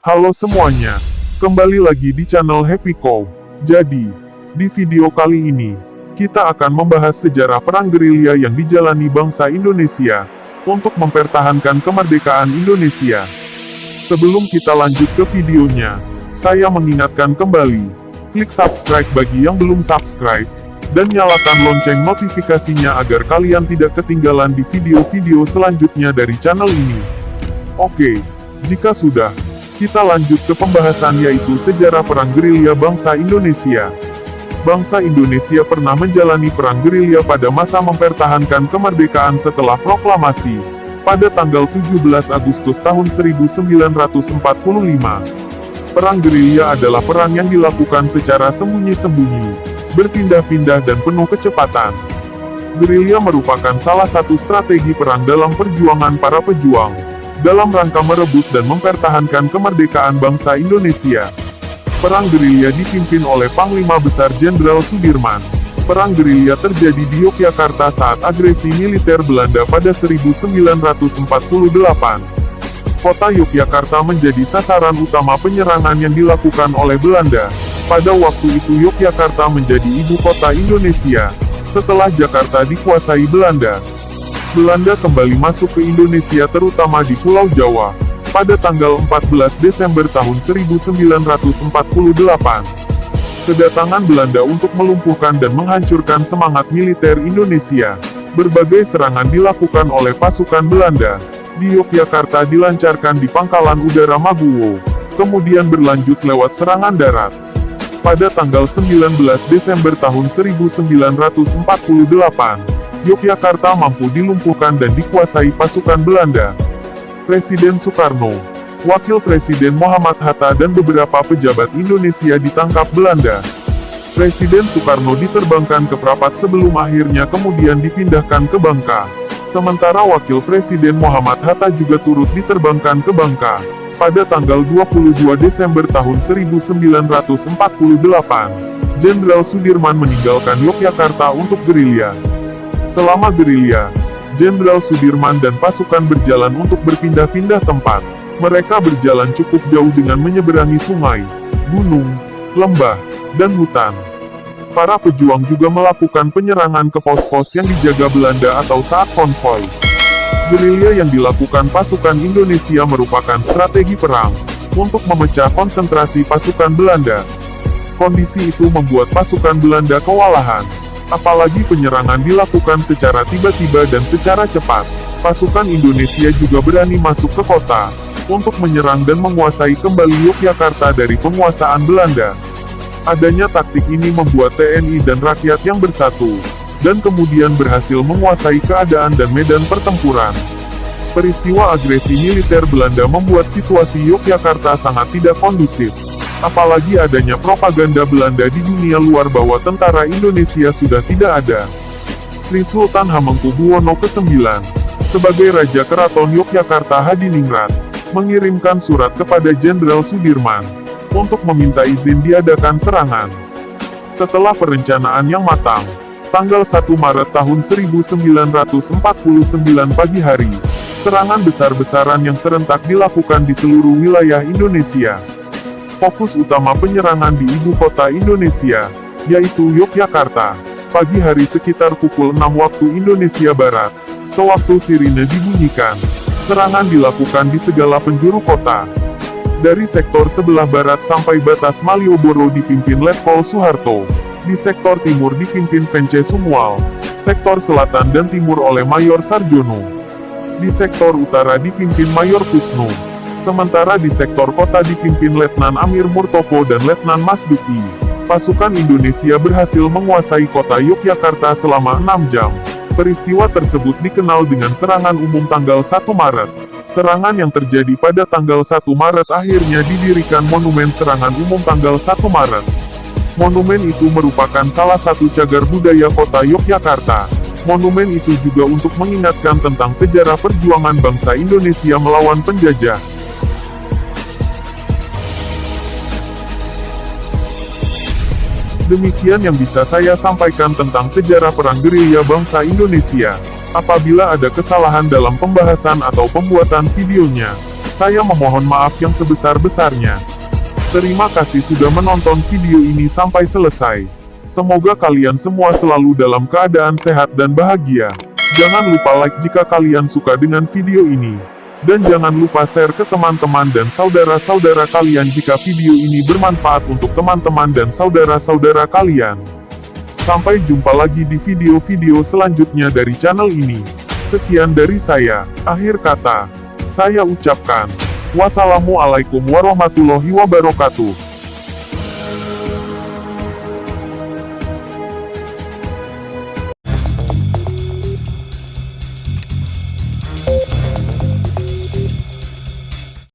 Halo semuanya, kembali lagi di channel Happy Cow. Jadi, di video kali ini, kita akan membahas sejarah perang gerilya yang dijalani bangsa Indonesia, untuk mempertahankan kemerdekaan Indonesia. Sebelum kita lanjut ke videonya, saya mengingatkan kembali, klik subscribe bagi yang belum subscribe, dan nyalakan lonceng notifikasinya agar kalian tidak ketinggalan di video-video selanjutnya dari channel ini. Oke, jika sudah, kita lanjut ke pembahasan yaitu sejarah perang gerilya bangsa Indonesia. Bangsa Indonesia pernah menjalani perang gerilya pada masa mempertahankan kemerdekaan setelah proklamasi, pada tanggal 17 Agustus tahun 1945. Perang gerilya adalah perang yang dilakukan secara sembunyi-sembunyi, berpindah-pindah dan penuh kecepatan. Gerilya merupakan salah satu strategi perang dalam perjuangan para pejuang, dalam rangka merebut dan mempertahankan kemerdekaan bangsa Indonesia. Perang gerilya dipimpin oleh Panglima Besar Jenderal Sudirman. Perang gerilya terjadi di Yogyakarta saat agresi militer Belanda pada 1948. Kota Yogyakarta menjadi sasaran utama penyerangan yang dilakukan oleh Belanda. Pada waktu itu Yogyakarta menjadi ibu kota Indonesia, setelah Jakarta dikuasai Belanda. Belanda kembali masuk ke Indonesia terutama di Pulau Jawa, pada tanggal 14 Desember tahun 1948. Kedatangan Belanda untuk melumpuhkan dan menghancurkan semangat militer Indonesia. Berbagai serangan dilakukan oleh pasukan Belanda. Di Yogyakarta dilancarkan di Pangkalan Udara Maguwo, kemudian berlanjut lewat serangan darat. Pada tanggal 19 Desember tahun 1948, Yogyakarta mampu dilumpuhkan dan dikuasai pasukan Belanda. Presiden Soekarno, Wakil Presiden Muhammad Hatta dan beberapa pejabat Indonesia ditangkap Belanda. Presiden Soekarno diterbangkan ke Prapat sebelum akhirnya kemudian dipindahkan ke Bangka. Sementara Wakil Presiden Muhammad Hatta juga turut diterbangkan ke Bangka. Pada tanggal 22 Desember tahun 1948, Jenderal Sudirman meninggalkan Yogyakarta untuk gerilya. Selama gerilya, Jenderal Sudirman dan pasukan berjalan untuk berpindah-pindah tempat. Mereka berjalan cukup jauh dengan menyeberangi sungai, gunung, lembah, dan hutan. Para pejuang juga melakukan penyerangan ke pos-pos yang dijaga Belanda atau saat konvoi. Gerilya yang dilakukan pasukan Indonesia merupakan strategi perang, untuk memecah konsentrasi pasukan Belanda. Kondisi itu membuat pasukan Belanda kewalahan. Apalagi penyerangan dilakukan secara tiba-tiba dan secara cepat. Pasukan Indonesia juga berani masuk ke kota, untuk menyerang dan menguasai kembali Yogyakarta dari penguasaan Belanda. Adanya taktik ini membuat TNI dan rakyat yang bersatu, dan kemudian berhasil menguasai keadaan dan medan pertempuran. Peristiwa agresi militer Belanda membuat situasi Yogyakarta sangat tidak kondusif. Apalagi adanya propaganda Belanda di dunia luar bahwa tentara Indonesia sudah tidak ada. Sri Sultan Hamengkubuwono ke-9, sebagai Raja Keraton Yogyakarta Hadiningrat, mengirimkan surat kepada Jenderal Sudirman, untuk meminta izin diadakan serangan. Setelah perencanaan yang matang, tanggal 1 Maret tahun 1949 pagi hari, serangan besar-besaran yang serentak dilakukan di seluruh wilayah Indonesia. Fokus utama penyerangan di ibu kota Indonesia, yaitu Yogyakarta. Pagi hari sekitar pukul 6 waktu Indonesia Barat, sewaktu sirine dibunyikan, serangan dilakukan di segala penjuru kota. Dari sektor sebelah barat sampai batas Malioboro dipimpin Letkol Soeharto. Di sektor timur dipimpin Pence Sumual. Sektor selatan dan timur oleh Mayor Sarjono. Di sektor utara dipimpin Mayor Kusno. Sementara di sektor kota dipimpin Letnan Amir Murtoko dan Letnan Masduki. Pasukan Indonesia berhasil menguasai kota Yogyakarta selama 6 jam. Peristiwa tersebut dikenal dengan serangan umum tanggal 1 Maret. Serangan yang terjadi pada tanggal 1 Maret akhirnya didirikan Monumen Serangan Umum tanggal 1 Maret. Monumen itu merupakan salah satu cagar budaya kota Yogyakarta. Monumen itu juga untuk mengingatkan tentang sejarah perjuangan bangsa Indonesia melawan penjajah. Demikian yang bisa saya sampaikan tentang sejarah perang gerilya bangsa Indonesia. Apabila ada kesalahan dalam pembahasan atau pembuatan videonya, Saya memohon maaf yang sebesar-besarnya. Terima kasih sudah menonton video ini sampai selesai. Semoga kalian semua selalu dalam keadaan sehat dan bahagia. Jangan lupa like jika kalian suka dengan video ini. Dan jangan lupa share ke teman-teman dan saudara-saudara kalian jika video ini bermanfaat untuk teman-teman dan saudara-saudara kalian. Sampai jumpa lagi di video-video selanjutnya dari channel ini. Sekian dari saya. Akhir kata, saya ucapkan, wassalamualaikum warahmatullahi wabarakatuh.